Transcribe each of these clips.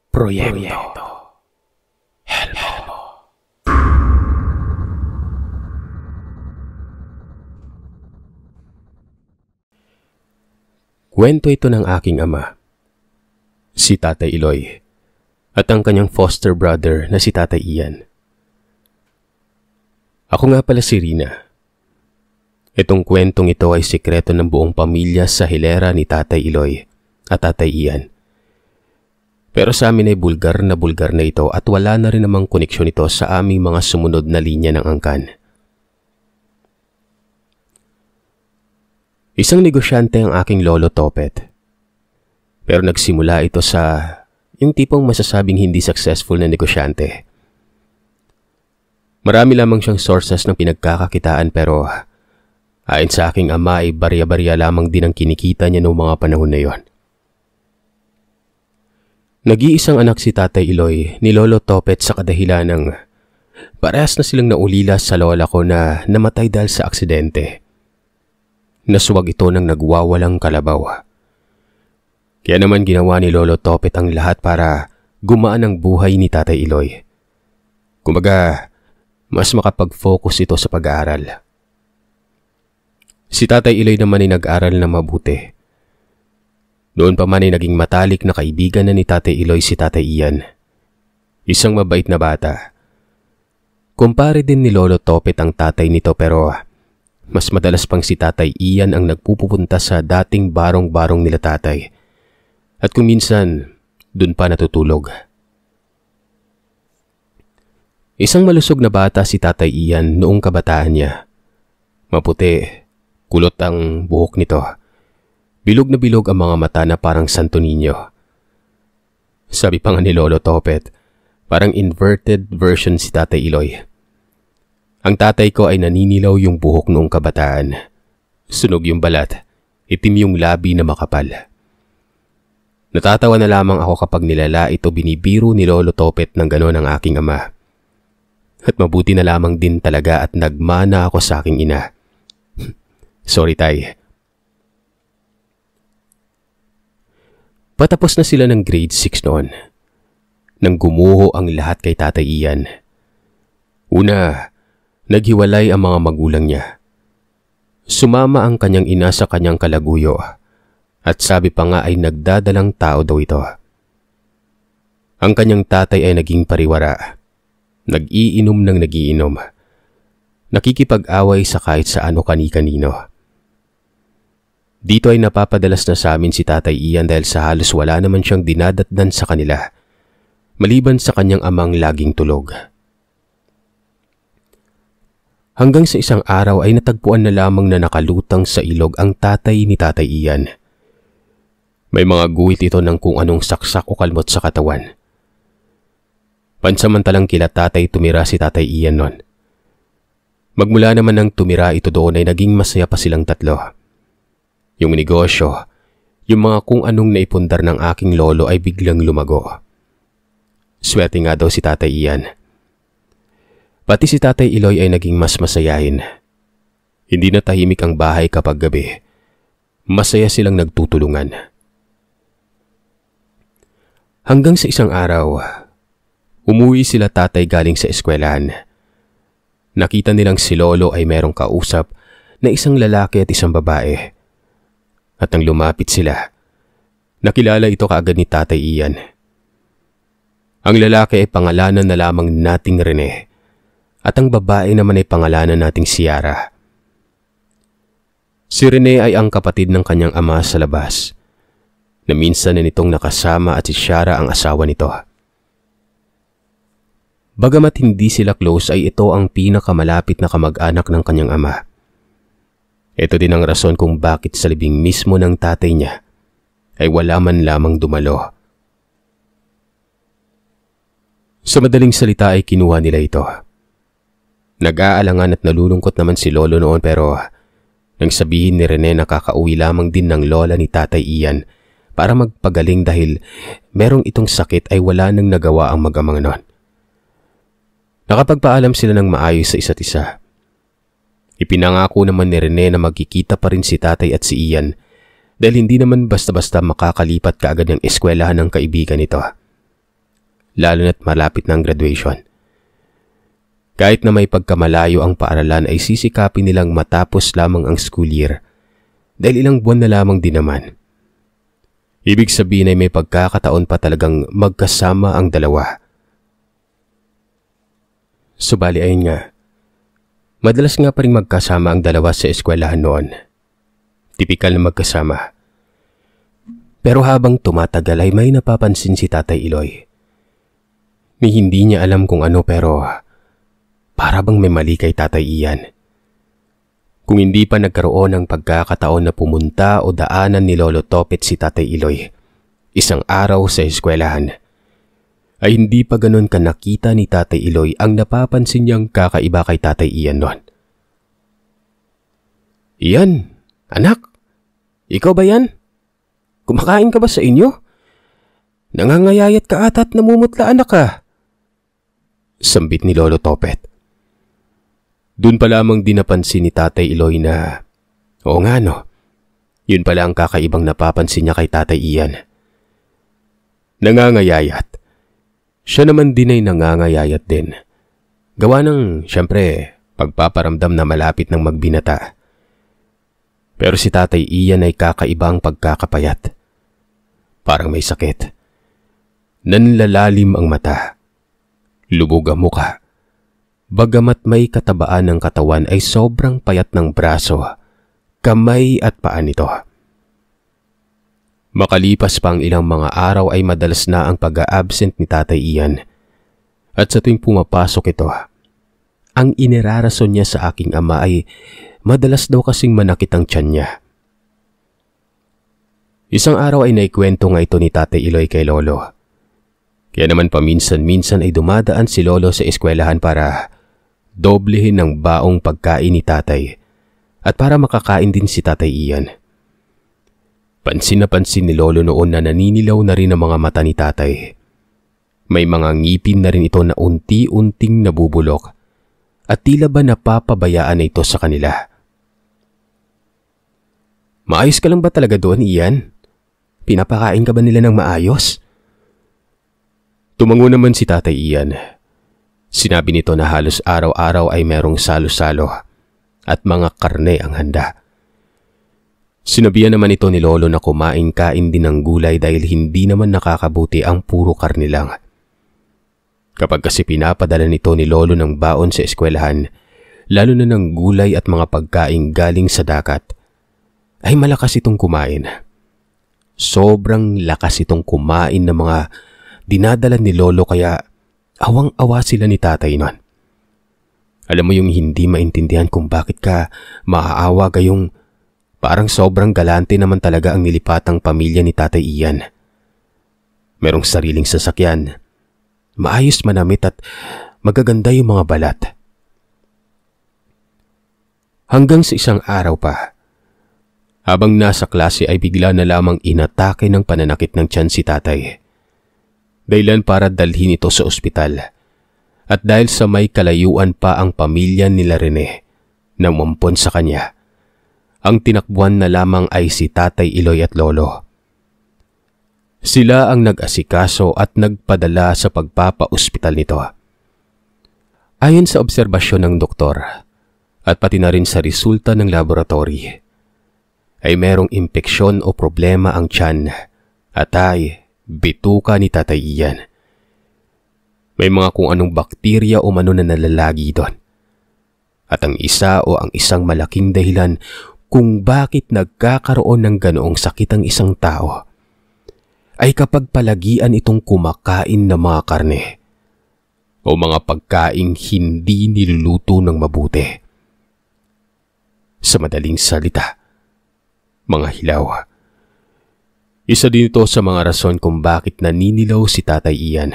Proyekto Helmo. Kwento ito ng aking ama, si Tatay Eloy, at ang kanyang foster brother na si Tatay Ian. Ako nga pala si Rina. Itong kwentong ito ay sikreto ng buong pamilya sa hilera ni Tatay Eloy at Tatay Ian. Pero sa amin ay bulgar na ito at wala na rin namang koneksyon ito sa aming mga sumunod na linya ng angkan. Isang negosyante ang aking lolo Topet. Pero nagsimula ito sa yung tipong masasabing hindi successful na negosyante. Marami lamang siyang sources ng pinagkakakitaan pero ayon sa aking ama ay barya-barya lamang din ang kinikita niya noong mga panahon na yon. Nag-iisang anak si Tatay Eloy ni Lolo Topet sa kadahilan ng parehas na silang naulila sa lola ko na namatay dahil sa aksidente. Nasuwag ito ng nagwawalang kalabaw. Kaya naman ginawa ni Lolo Topet ang lahat para gumaan ang buhay ni Tatay Eloy. Kumbaga, mas makapag-focus ito sa pag-aaral. Si Tatay Eloy naman ay nag-aral na mabuti. Noon pa man ay naging matalik na kaibigan na ni Tatay Eloy si Tatay Ian. Isang mabait na bata. Kumpare din ni Lolo Topet ang tatay nito pero mas madalas pang si Tatay Ian ang nagpupunta sa dating barong-barong nila tatay. At kung minsan, dun pa natutulog. Isang malusog na bata si Tatay Ian noong kabataan niya. Maputi, kulot ang buhok nito. Bilog na bilog ang mga mata na parang Santo Niño. Sabi pa nga ni Lolo Topet, parang inverted version si Tatay Eloy. Ang tatay ko ay naninilaw yung buhok noong kabataan. Sunog yung balat, itim yung labi na makapal. Natatawa na lamang ako kapag nilala ito binibiro ni Lolo Topet ng ganon ang aking ama. At mabuti na lamang din talaga at nagmana ako sa aking ina. Sorry tay. Patapos na sila ng grade 6 noon, nang gumuho ang lahat kay Tatay Ian. Una, naghiwalay ang mga magulang niya. Sumama ang kanyang ina sa kanyang kalaguyo at sabi pa nga ay nagdadalang tao daw ito. Ang kanyang tatay ay naging pariwara, nag-iinom ng nag-iinom, nakikipag-away sa kahit saan o kani-kanino. Dito ay napapadalas na sa amin si Tatay Ian dahil sa halos wala naman siyang dinadatnan sa kanila, maliban sa kanyang amang laging tulog. Hanggang sa isang araw ay natagpuan na lamang na nakalutang sa ilog ang tatay ni Tatay Ian. May mga guhit ito ng kung anong saksak o kalmot sa katawan. Pansamantalang kila tatay tumira si Tatay Ian noon. Magmula naman ng tumira ito doon ay naging masaya pa silang tatlo. Yung negosyo, yung mga kung anong naipundar ng aking lolo ay biglang lumago. Swerte nga daw si Tatay Ian. Pati si Tatay Eloy ay naging mas masayahin. Hindi na tahimik ang bahay kapag gabi. Masaya silang nagtutulungan. Hanggang sa isang araw, umuwi sila tatay galing sa eskwelahan. Nakita nilang si lolo ay merong kausap na isang lalaki at isang babae. At nang lumapit sila, nakilala ito kaagad ni Tatay Ian. Ang lalaki ay pangalanan na lamang nating Rene at ang babae naman ay pangalanan nating Ciara. Si Rene ay ang kapatid ng kanyang ama sa labas na minsan na nitong nakasama at si Ciara ang asawa nito. Bagamat hindi sila close ay ito ang pinakamalapit na kamag-anak ng kanyang ama. Ito din ang rason kung bakit sa libing mismo ng tatay niya ay wala man lamang dumalo. Sa madaling salita ay kinuha nila ito. Nag-aalangan at nalulungkot naman si lolo noon pero nang sabihin ni Rene na kakauwi lamang din ng lola ni Tatay Ian para magpagaling dahil merong itong sakit ay wala nang nagawa ang mag-amang noon. Nakapagpaalam sila ng maayos sa isa't isa. Ipinangako naman ni Rene na magkikita pa rin si tatay at si Ian dahil hindi naman basta-basta makakalipat kaagad ng eskwelahan ng kaibigan nito. lalo na't malapit ng graduation. Kahit na may pagkamalayo ang paaralan ay sisikapin nilang matapos lamang ang school year dahil ilang buwan na lamang din naman. Ibig sabihin ay may pagkakataon pa talagang magkasama ang dalawa. Subali ayun nga, madalas nga pa rin magkasama ang dalawa sa eskwelahan noon. Tipikal na magkasama. Pero habang tumatagal ay may napapansin si Tatay Iloy. May hindi niya alam kung ano pero para bang may mali kay Tatay Ian. Kung hindi pa nagkaroon ng pagkakataon na pumunta o daanan ni Lolo Topet si Tatay Iloy isang araw sa eskwelahan, ay hindi pa ganon ka nakita ni Tatay Iloy ang napapansin niyang kakaiba kay Tatay Ian noon. "Ian, anak, ikaw ba yan? Kumakain ka ba sa inyo? Nangangayayat ka ata at namumutla anak ka." Sambit ni Lolo Topet. Doon pa lamang din napansin ni Tatay Iloy na, oo nga no, yun pala ang kakaibang napapansin niya kay Tatay Ian. Nangangayayat. Siya naman din ay nangangayayat din. Gawa ng, syempre, pagpaparamdam na malapit ng magbinata. Pero si Tatay Ian ay kakaibang pagkakapayat. Parang may sakit. Nanlalalim ang mata. Lubog ang muka. Bagamat may katabaan ng katawan ay sobrang payat ng braso, kamay at paa nito. Makalipas pa ang ilang mga araw ay madalas na ang pag-a-absent ni Tatay Ian. At sa tuwing pumapasok ito, ang inirarason niya sa aking ama ay madalas daw kasing manakit ang tiyan niya. Isang araw ay naikwento nga ito ni Tatay Iloy kay Lolo. Kaya naman paminsan-minsan ay dumadaan si Lolo sa eskwelahan para doblehin ng baong pagkain ni Tatay at para makakain din si Tatay Ian. Pansin na pansin ni Lolo noon na naninilaw na rin ang mga mata ni Tatay. May mga ngipin na rin ito na unti-unting nabubulok at tila ba napapabayaan na ito sa kanila. "Maayos ka lang ba talaga doon, Ian? Pinapakain ka ba nila ng maayos?" Tumango naman si Tatay Ian. Sinabi nito na halos araw-araw ay merong salo-salo at mga karne ang handa. Sinabihan naman ito ni Lolo na kumain-kain din ng gulay dahil hindi naman nakakabuti ang puro karne lang. Kapag kasi pinapadala nito ni Lolo ng baon sa eskwelahan, lalo na ng gulay at mga pagkain galing sa dagat, ay malakas itong kumain. Sobrang lakas itong kumain ng mga dinadala ni Lolo kaya awang-awa sila ni Tatay nun. Alam mo yung hindi maintindihan kung bakit ka maaawa gayong parang sobrang galante naman talaga ang nilipatang pamilya ni Tatay Ian. Merong sariling sasakyan, maayos manamit at magaganda yung mga balat. Hanggang sa isang araw pa, habang nasa klase ay bigla na lamang inatake ng pananakit ng tiyan si Tatay. Dahilan para dalhin ito sa ospital. At dahil sa may kalayuan pa ang pamilya nila Rene na umampon sa kanya, ang tinakbuhan na lamang ay si Tatay Iloy at Lolo. Sila ang nag-asikaso at nagpadala sa pagpapa-ospital nito. Ayon sa obserbasyon ng doktor at pati na rin sa resulta ng laboratory, ay merong impeksyon o problema ang tiyan at ay bituka ni Tatay Ian. May mga kung anong bakterya o mano na nalalagi doon. At ang isa o ang isang malaking dahilan kung bakit nagkakaroon ng ganoong sakit ang isang tao ay kapag palagian itong kumakain ng mga karne o mga pagkaing hindi niluluto ng mabuti. Sa madaling salita, mga hilaw. Isa din ito sa mga rason kung bakit naninilaw si Tatay Ian.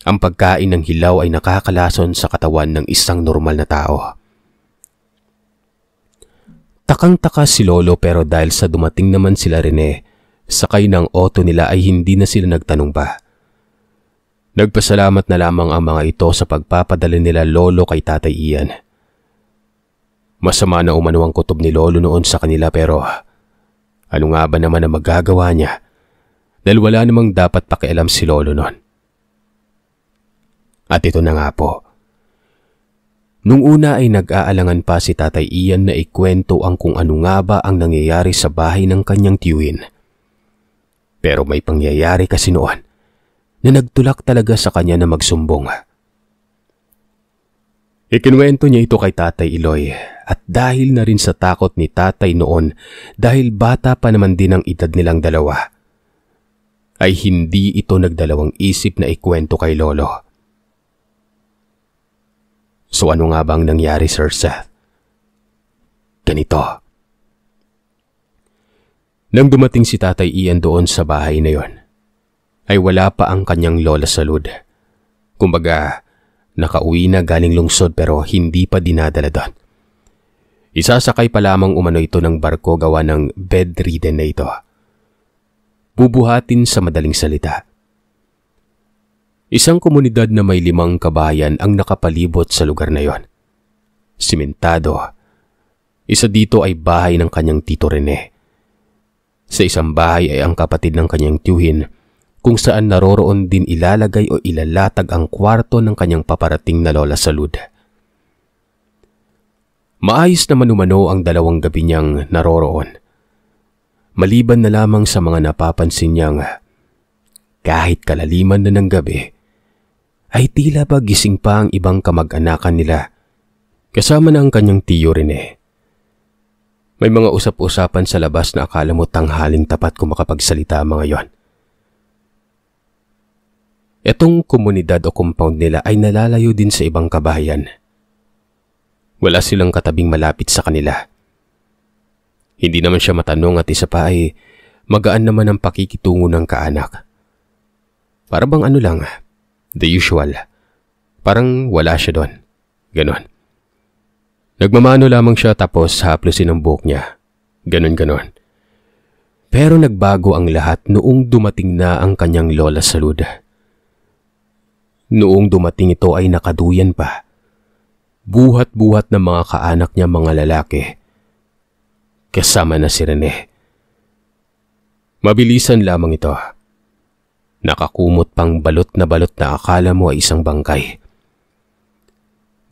Ang pagkain ng hilaw ay nakakalason sa katawan ng isang normal na tao. Takang-taka si Lolo pero dahil sa dumating naman sila Rene, sakay ng auto nila ay hindi na sila nagtanong pa. Nagpasalamat na lamang ang mga ito sa pagpapadala nila Lolo kay Tatay Ian. Masama na umano ang kutob ni Lolo noon sa kanila pero ano nga ba naman ang magagawa niya dahil wala namang dapat pakialam si Lolo nun. At ito na nga po. Nung una ay nag-aalangan pa si Tatay Ian na ikwento ang kung ano nga ba ang nangyayari sa bahay ng kanyang tiyuhin. Pero may pangyayari kasi noon na nagtulak talaga sa kanya na magsumbong. Ikinuwento niya ito kay Tatay Eloy at dahil na rin sa takot ni Tatay noon dahil bata pa naman din ang edad nilang dalawa, ay hindi ito nagdalawang isip na ikwento kay Lolo. So ano nga bang nangyari, Sir Seth? Ganito. Nang dumating si Tatay Ian doon sa bahay na yon, ay wala pa ang kanyang lola sa lud. Kumbaga, nakauwi na galing lungsod pero hindi pa dinadala doon. Isasakay pa lamang umano ito ng barko gawa ng bedridden na ito. Bubuhatin sa madaling salita. Isang komunidad na may 5 kabahayan ang nakapalibot sa lugar na yon. Simentado. Isa dito ay bahay ng kanyang Tito Rene. Sa isang bahay ay ang kapatid ng kanyang tiyuhin kung saan naroroon din ilalagay o ilalatag ang kwarto ng kanyang paparating na lola sa lud. Maayos naman umano ang 2 gabi niyang naroroon. Maliban na lamang sa mga napapansin niyang kahit kalaliman na ng gabi, ay tila ba gising pa ang ibang kamag-anakan nila, kasama na ang kanyang tiyo Rene. May mga usap-usapan sa labas na akala mo tanghaling tapat kung makapagsalita ang mga yon. Etong komunidad o compound nila ay nalalayo din sa ibang kabahayan. Wala silang katabing malapit sa kanila. Hindi naman siya matanong at isa pa ay magaan naman ang pakikitungo ng kaanak. Para bang ano lang, the usual. Parang wala siya doon. Ganon. Nagmamano lamang siya tapos haplusin ang buhok niya. Ganon. Pero nagbago ang lahat noong dumating na ang kanyang lola sa lud. Noong dumating ito ay nakaduyan pa. Buhat-buhat ng mga kaanak niya mga lalaki. Kasama na si Rene. Mabilisan lamang ito. Nakakumot pang balot na akala mo ay isang bangkay.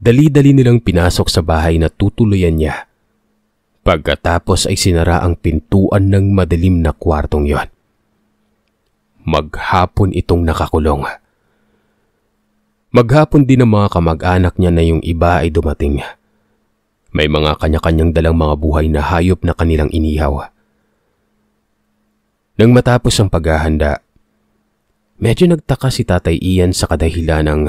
Dali-dali nilang pinasok sa bahay na tutuluyan niya. Pagkatapos ay sinara ang pintuan ng madilim na kwartong yon. Maghapon itong nakakulong. Maghapon din ang mga kamag-anak niya na yung iba ay dumating. May mga kanya-kanyang dalang mga buhay na hayop na kanilang inihaw. Nang matapos ang paghahanda, medyo nagtaka si Tatay Ian sa kadahilan ng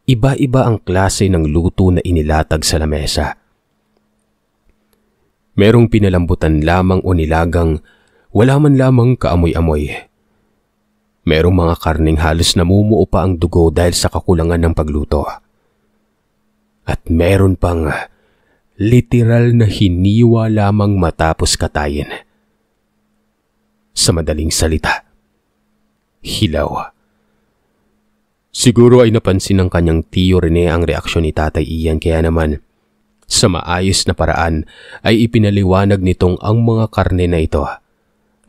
iba-iba ang klase ng luto na inilatag sa lamesa. Merong pinalambutan lamang o nilagang wala man lamang kaamoy-amoy. Merong mga karning halos namumuo pa ang dugo dahil sa kakulangan ng pagluto. At meron pang literal na hiniwa lamang matapos katayin. Sa madaling salita, hilaw. Siguro ay napansin ng kanyang tiyo Rene ang reaksyon ni Tatay Ian kaya naman sa maayos na paraan ay ipinaliwanag nitong ang mga karne na ito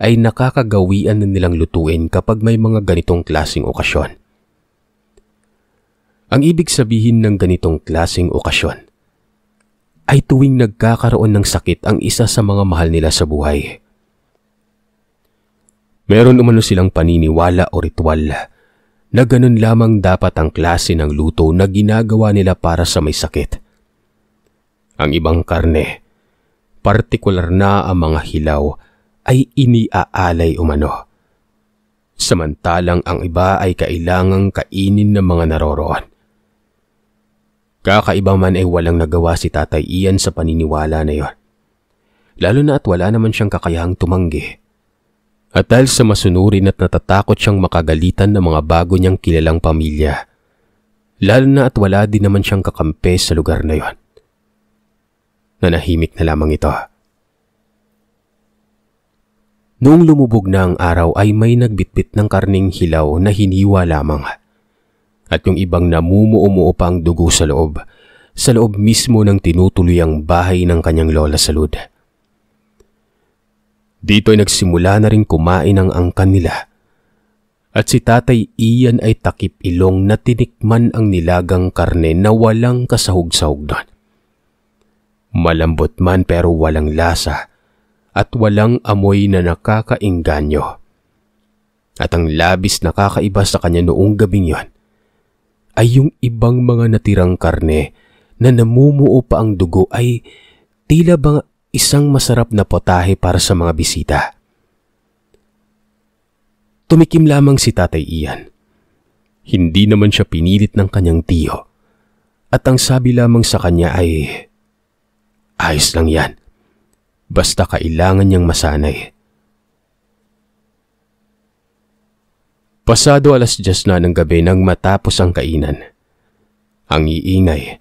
ay nakakagawian na nilang lutuin kapag may mga ganitong klaseng okasyon. Ang ibig sabihin ng ganitong klaseng okasyon ay tuwing nagkakaroon ng sakit ang isa sa mga mahal nila sa buhay. Meron umano silang paniniwala o ritual na ganun lamang dapat ang klase ng luto na ginagawa nila para sa may sakit. Ang ibang karne, partikular na ang mga hilaw, ay iniaalay umano. Samantalang ang iba ay kailangang kainin ng mga naroroon. Kakaiba man ay walang nagawa si Tatay Ian sa paniniwala na yon. Lalo na at wala naman siyang kakayahang tumanggi. At dahil sa masunurin at natatakot siyang makagalitan ng mga bago niyang kilalang pamilya, lalo na at wala din naman siyang kakampi sa lugar na yon. Nanahimik na lamang ito. Noong lumubog na ang araw ay may nagbitbit ng karning hilaw na hiniwa lamang. At yung ibang namumuo pa ang dugo sa loob mismo ng tinutuluyang bahay ng kanyang lola sa lud. Dito ay nagsimula na rin kumain ang angkan nila At si Tatay Ian ay takip ilong na tinikman ang nilagang karne na walang kasahog-sahog doon. Malambot man pero walang lasa at walang amoy na nakakaingganyo. At ang labis na kakaiba sa kanya noong gabing yon ay yung ibang mga natirang karne na namumuo pa ang dugo ay tila bang isang masarap na potahe para sa mga bisita. Tumikim lamang si Tatay Ian. Hindi naman siya pinilit ng kanyang tiyo. At ang sabi lamang sa kanya ay, ayos lang yan. Basta kailangan niyang masanay. Pasado 10:00 na ng gabi nang matapos ang kainan. Ang iingay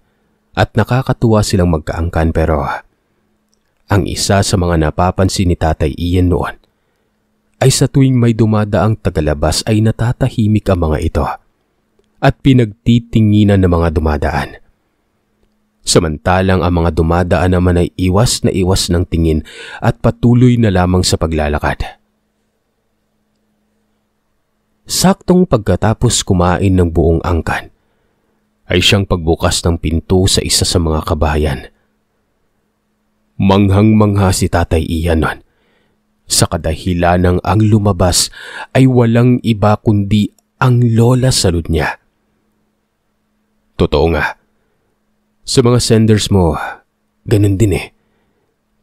at nakakatuwa silang magkaangkan pero ang isa sa mga napapansin ni Tatay Ian noon ay sa tuwing may dumadaang tagalabas ay natatahimik ang mga ito at pinagtitinginan ng mga dumadaan. Samantalang ang mga dumadaan naman ay iwas na iwas ng tingin at patuloy na lamang sa paglalakad. Saktong pagkatapos kumain ng buong angkan, ay siyang pagbukas ng pinto sa isa sa mga kabayan. Manghang-mangha si Tatay Ian nun, sa kadahilanang ang lumabas ay walang iba kundi ang lola salud niya. Totoo nga, sa mga senders mo, ganun din eh.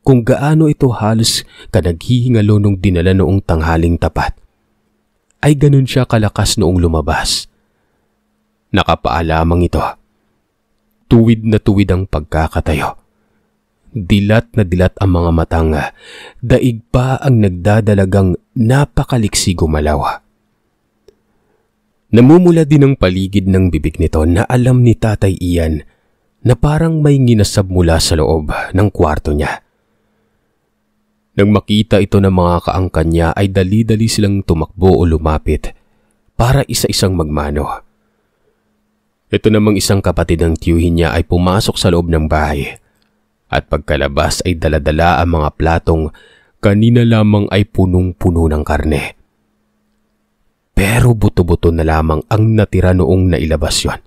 Kung gaano ito halos kanaghihingalo nung dinala noong tanghaling tapat, ay ganun siya kalakas noong lumabas. Nakapaalamang ito. Tuwid na tuwid ang pagkakatayo. Dilat na dilat ang mga matang, daig pa ang nagdadalagang napakaliksi gumalaw. Namumula din ang paligid ng bibig nito na alam ni Tatay Ian na parang may nginasab mula sa loob ng kwarto niya. Nang makita ito ng mga kaangkan niya ay dali-dali silang tumakbo o lumapit para isa-isang magmano. Ito namang isang kapatid ng tiyuhin niya ay pumasok sa loob ng bahay at pagkalabas ay daladala ang mga platong kanina lamang ay punong-puno ng karne. Pero buto-buto na lamang ang natira noong nailabas yon.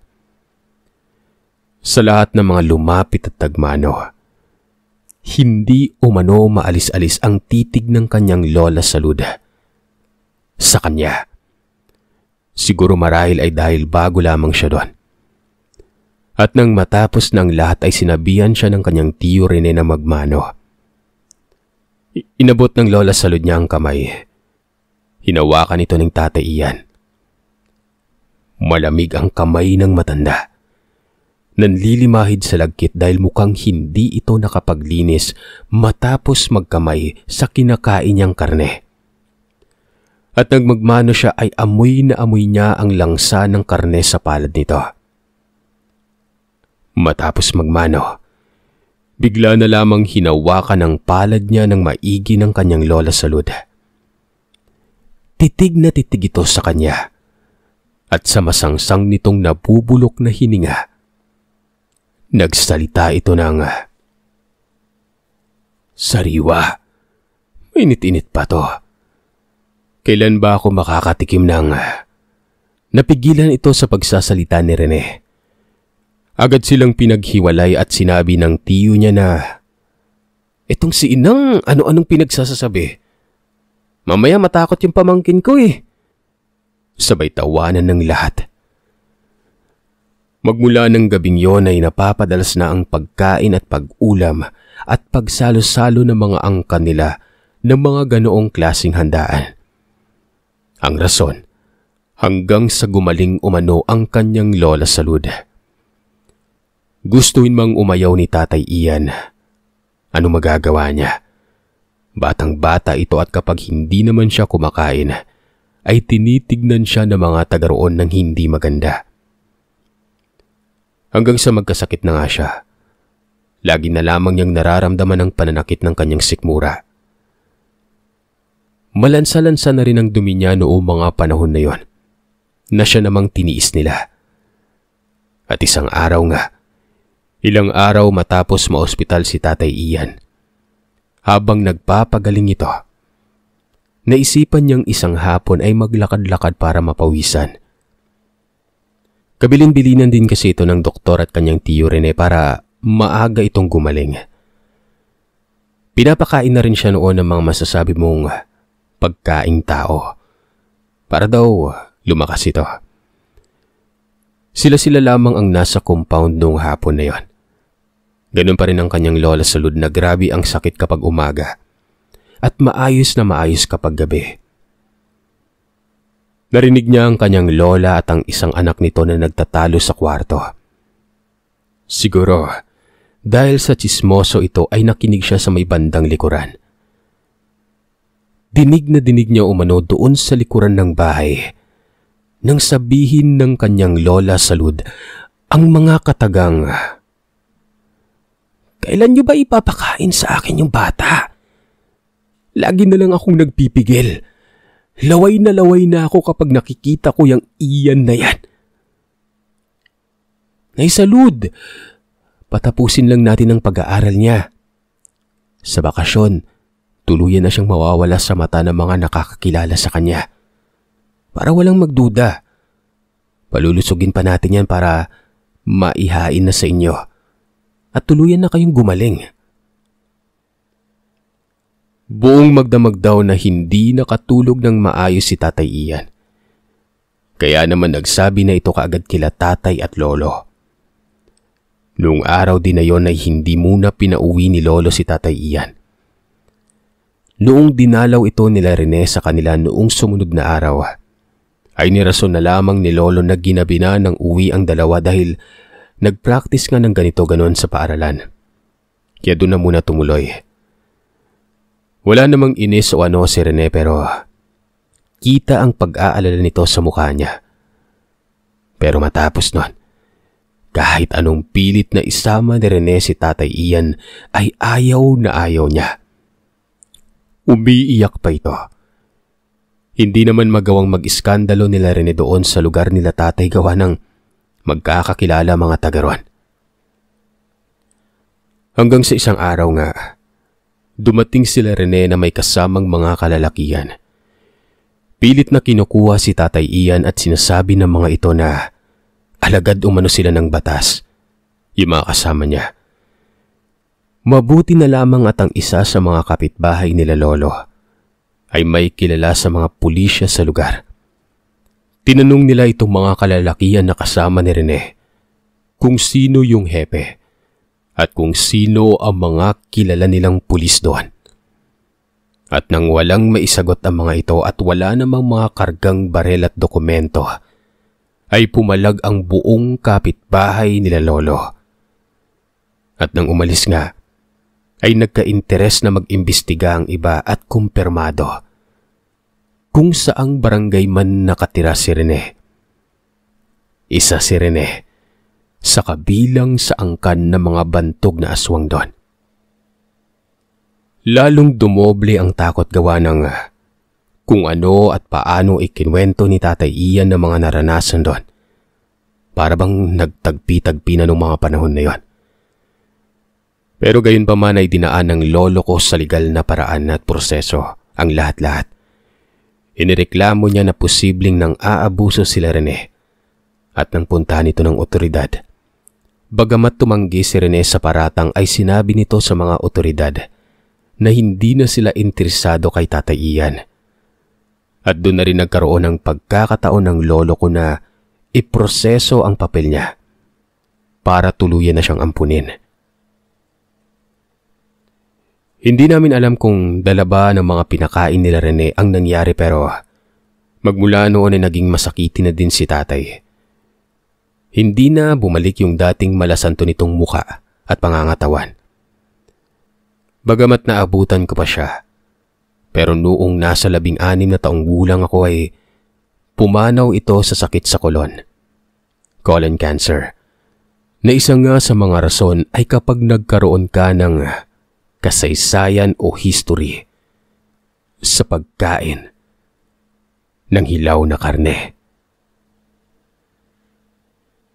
Sa lahat ng mga lumapit at tagmano, hindi umano maalis-alis ang titig ng kanyang lola salud sa kanya. Siguro marahil ay dahil bago lamang siya doon. At nang matapos ng lahat ay sinabihan siya ng kanyang tiyo Rene na magmano. Inabot ng lola salud niya ang kamay. Hinawakan ito ng Tatay Ian. Malamig ang kamay ng matanda. Nanlilimahid sa lagkit dahil mukhang hindi ito nakapaglinis matapos magkamay sa kinakain niyang karne. At nang magmano siya ay amoy na amoy niya ang langsa ng karne sa palad nito. Matapos magmano, bigla na lamang hinawakan ang palad niya ng maigi ng kanyang lola salud. Titig na titig ito sa kanya at sa masangsang nitong nabubulok na hininga, nagsalita ito ng, "Sariwa, mainit-init pa to. Kailan ba ako makakatikim ng..." Napigilan ito sa pagsasalita ni Rene. Agad silang pinaghiwalay at sinabi ng tiyo niya na, "Itong si Inang ano-anong pinagsasasabi. Mamaya matakot yung pamangkin ko eh." Sabay tawanan ng lahat. Magmula ng gabing yon ay napapadalas na ang pagkain at pag-ulam at pagsalo-salo ng mga angkan nila ng mga ganoong klaseng handaan. Ang rason, hanggang sa gumaling umano ang kanyang lola salud. Gustuin mang umayaw ni Tatay Ian. Ano magagawa niya? Batang-bata ito at kapag hindi naman siya kumakain, ay tinitignan siya ng mga taga-roon ng hindi maganda. Hanggang sa magkasakit na nga siya. Lagi na lamang niyang nararamdaman ang pananakit ng kanyang sikmura. Malansa-lansa na rin ang dumi niya noong mga panahon na yon, na siya namang tiniis nila. At isang araw nga, ilang araw matapos maospital si Tatay Ian, habang nagpapagaling ito, naisipan niyang isang hapon ay maglakad-lakad para mapawisan. Kabilin-bilinan din kasi ito ng doktor at kanyang tiyo Rene para maaga itong gumaling. Pinapakain na rin siya noon ng mga masasabi mong pagkaing tao para daw lumakas ito. Sila-sila lamang ang nasa compound noong hapon na yon. Ganun pa rin ang kanyang lola Salud na grabe ang sakit kapag umaga at maayos na maayos kapag gabi. Narinig niya ang kanyang lola at ang isang anak nito na nagtatalo sa kwarto. Siguro, dahil sa tsismoso ito ay nakinig siya sa may bandang likuran. Dinig na dinig niya umano doon sa likuran ng bahay nang sabihin ng kanyang lola Salud ang mga katagang, "Kailan niyo ba ipapakain sa akin yung bata? Lagi na lang akong nagpipigil. Laway na ako kapag nakikita ko yung iyan na yan." "Nay Salud, patapusin lang natin ang pag-aaral niya. Sa bakasyon, tuluyan na siyang mawawala sa mata ng mga nakakakilala sa kanya. Para walang magduda. Palulusugin pa natin yan para maihain na sa inyo. At tuluyan na kayong gumaling." Buong magdamag daw na hindi nakatulog ng maayos si Tatay Ian. Kaya naman nagsabi na ito kaagad kila tatay at lolo. Noong araw din na yon ay hindi muna pinauwi ni lolo si Tatay Ian. Noong dinalaw ito nila Rene sa kanila noong sumunod na araw, ay nirason na lamang ni lolo na ginabi na ng uwi ang dalawa dahil nag-practice nga ng ganito ganon sa paaralan. Kaya doon na muna tumuloy. Wala namang inis o ano si Rene pero kita ang pag-aalala nito sa mukha niya. Pero matapos nun, kahit anong pilit na isama ni Rene si Tatay Ian ay ayaw na ayaw niya. Umiiyak pa ito. Hindi naman magawang mag-iskandalo nila Rene doon sa lugar nila tatay gawa ng magkakakilala mga tagaron. Hanggang sa isang araw nga, dumating sila Rene na may kasamang mga kalalakihan. Pilit na kinukuha si Tatay Ian at sinasabi ng mga ito na alagad umano sila ng batas, yung mga kasama niya. Mabuti na lamang at ang isa sa mga kapitbahay nila lolo ay may kilala sa mga pulisya sa lugar. Tinanong nila itong mga kalalakihan na kasama ni Rene kung sino yung hepe at kung sino ang mga kilala nilang pulis doon. At nang walang maisagot ang mga ito at wala namang mga kargang barel at dokumento, ay pumalag ang buong kapitbahay nila lolo. At nang umalis nga, ay nagka-interes na mag-imbestiga ang iba at kumpirmado kung saang barangay man nakatira si Rene. Isa si Rene sa kabilang sa angkan ng mga bantog na aswang doon. Lalong dumoble ang takot gawa ng kung ano at paano ikinwento ni Tatay Ian ng mga naranasan doon. Para bang nagtagpi-tagpi na ng mga panahon na yon. Pero gayon pa man ay dinaan ng lolo ko sa legal na paraan at proseso ang lahat-lahat. Inireklamo niya na posibleng nang aabuso sila Rene at nang puntahan ito ng otoridad. Bagamat tumanggi si Rene sa paratang ay sinabi nito sa mga otoridad na hindi na sila interesado kay Tatay Ian. At doon na rin nagkaroon ng pagkakataon ng lolo ko na iproseso ang papel niya para tuluyan na siyang ampunin. Hindi namin alam kung dala ba ng mga pinakain nila Rene ang nangyari pero magmula noon ay naging masakitin na din si tatay. Hindi na bumalik yung dating malasanto nitong muka at pangangatawan. Bagamat naabutan ko pa siya, pero noong nasa 16 na taong gulang ako ay pumanaw ito sa sakit sa colon cancer, na isa nga sa mga rason ay kapag nagkaroon ka ng kasaysayan o history sa pagkain ng hilaw na karne.